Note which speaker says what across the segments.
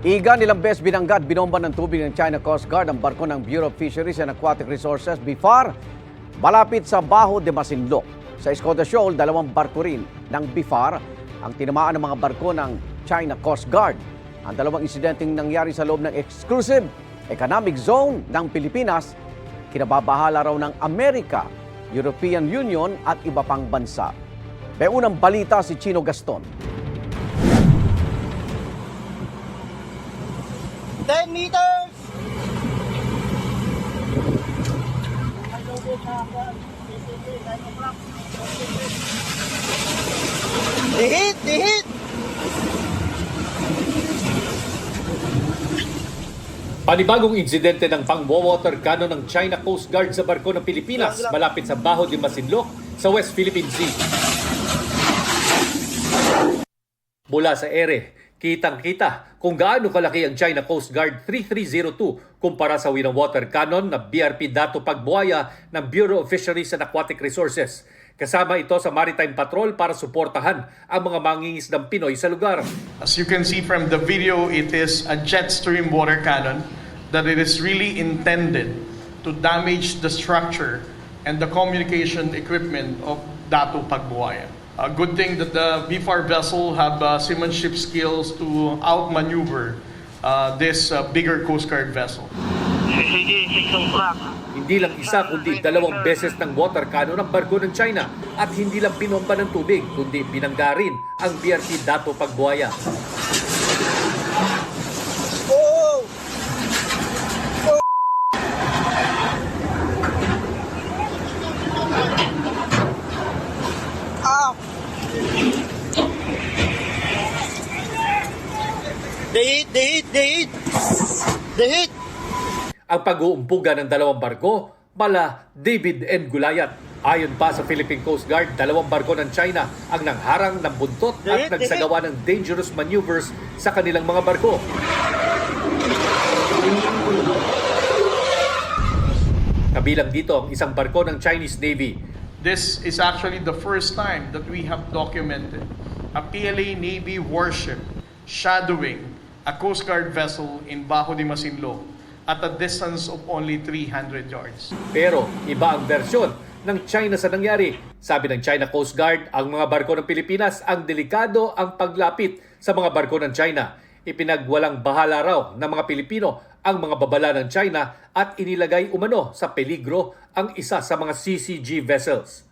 Speaker 1: Iga nilang bes binangga at binomba ng tubig ng China Coast Guard ang barko ng Bureau of Fisheries and Aquatic Resources, BIFAR, malapit sa Bajo de Masinloc. Sa Escoda Shoal, 2 barko rin ng BIFAR ang tinamaan ng mga barko ng China Coast Guard. Ang 2 insidenteng nangyari sa loob ng Exclusive Economic Zone ng Pilipinas, kinababahala raw ng Amerika, European Union at iba pang bansa. May unang balita si Chino Gaston.
Speaker 2: 10 meters! Dihit! Dihit!
Speaker 3: Panibagong insidente ng pang-water cannon ng China Coast Guard sa barko ng Pilipinas malapit sa Bajo de Masinloc sa West Philippine Sea. Mula sa ere, kitang-kita kung gaano kalaki ang China Coast Guard 3302 kumpara sa winang water cannon na BRP Dato Pagbuaya ng Bureau of Fisheries and Aquatic Resources. Kasama ito sa Maritime Patrol para suportahan ang mga mangingisdang Pinoy sa lugar.
Speaker 4: As you can see from the video, it is a jet stream water cannon that it is really intended to damage the structure and the communication equipment of Dato Pagbuaya. A good thing that the BIFAR vessel have seamanship skills to outmaneuver this bigger Coast Guard vessel.
Speaker 3: Hindi lang isa kundi 2 beses ng water cannon ng barko ng China at hindi lang pinomba ng tubig kundi binangga rin ang BRP Dato Pagbuaya.
Speaker 2: Oh! Ah! Dihit! Dihit! Dihit! Dihit!
Speaker 3: Ang pag-uumpuga ng 2 barko, mala David and Gulayat. Ayon pa sa Philippine Coast Guard, 2 barko ng China ang nangharang ng buntot at nagsagawa ng dangerous maneuvers sa kanilang mga barko. Kabilang dito ang isang barko ng Chinese Navy.
Speaker 4: This is actually the first time that we have documented a PLA Navy warship shadowing a Coast Guard vessel in Bajo de Masinloc at a distance of only 300 yards.
Speaker 3: Pero iba ang versyon ng China sa nangyari. Sabi ng China Coast Guard, ang mga barko ng Pilipinas ang delikado ang paglapit sa mga barko ng China. Ipinagwalang bahala raw ng mga Pilipino ang mga babala ng China at inilagay umano sa peligro ang isa sa mga CCG vessels.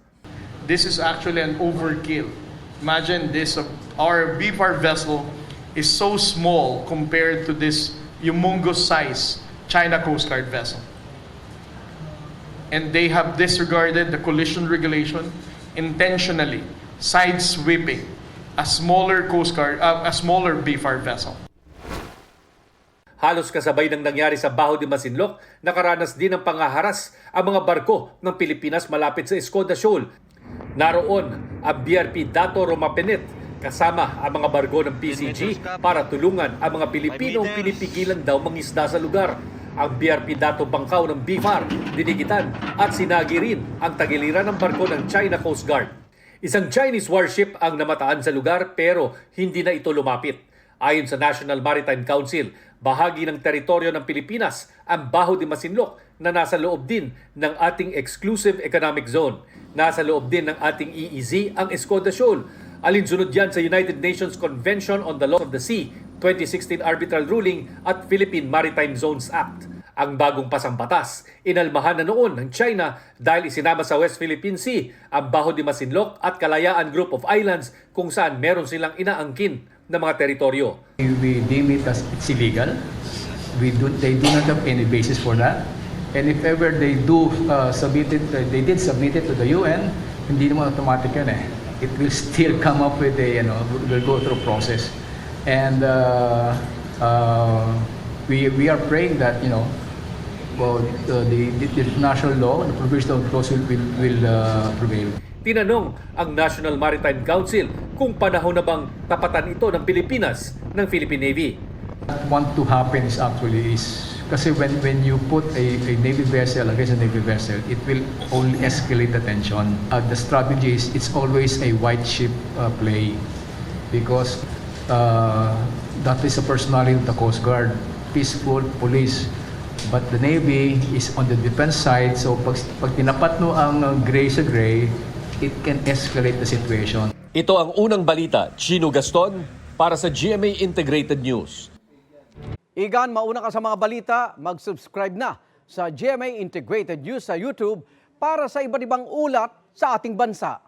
Speaker 4: This is actually an overkill. Imagine this, our BIFAR vessel is so small compared to this humongous size China Coast Guard vessel. And they have disregarded the collision regulation intentionally, side-sweeping a smaller Coast Guard, a smaller BIFAR vessel.
Speaker 3: Halos kasabay ng nangyari sa Bajo de Masinloc, nakaranas din ng pangaharas ang mga barko ng Pilipinas malapit sa Escoda Shoal. Naroon ang BRP Dato Romapenet kasama ang mga barko ng PCG para tulungan ang mga Pilipinong pinipigilan daw mangisda sa lugar. Ang BRP Dato Bangkaw ng BIFAR, dinigitan at sinagi rin ang tagiliran ng barko ng China Coast Guard. Isang Chinese warship ang namataan sa lugar pero hindi na ito lumapit. Ayon sa National Maritime Council, bahagi ng teritoryo ng Pilipinas ang Bajo de Masinloc na nasa loob din ng ating Exclusive Economic Zone. Nasa loob din ng ating EEZ ang Escoda Shoal. Alinsunod yan sa United Nations Convention on the Law of the Sea, 2016 Arbitral Ruling at Philippine Maritime Zones Act. Ang bagong pasang batas, inalmahan na noon ng China dahil isinama sa West Philippine Sea ang Bajo de Masinloc at Kalayaan Group of Islands kung saan meron silang inaangkin na mga teritoryo.
Speaker 5: We deem it as it's illegal. They do not have any basis for that. And if ever they do submit it, they did submit it to the UN, hindi naman automatic yan eh. It will still come up with a, will go through process. And we are praying that, the international law, the provisional clause will prevail.
Speaker 3: Tinanong ang National Maritime Council kung panahon na bang tapatan ito ng Pilipinas ng Philippine Navy.
Speaker 5: What want to happen is actually kasi when you put a Navy vessel against a Navy vessel, it will only escalate the tension. The strategy is it's always a white ship play because that is a personality of the Coast Guard, peaceful police. But the Navy is on the defense side, so pag tinapat no ang gray sa gray, it can escalate the situation.
Speaker 6: Ito ang unang balita, Chino Gaston, para sa GMA Integrated News.
Speaker 1: Igan, mauna ka sa mga balita, mag-subscribe na sa GMA Integrated News sa YouTube para sa iba't ibang ulat sa ating bansa.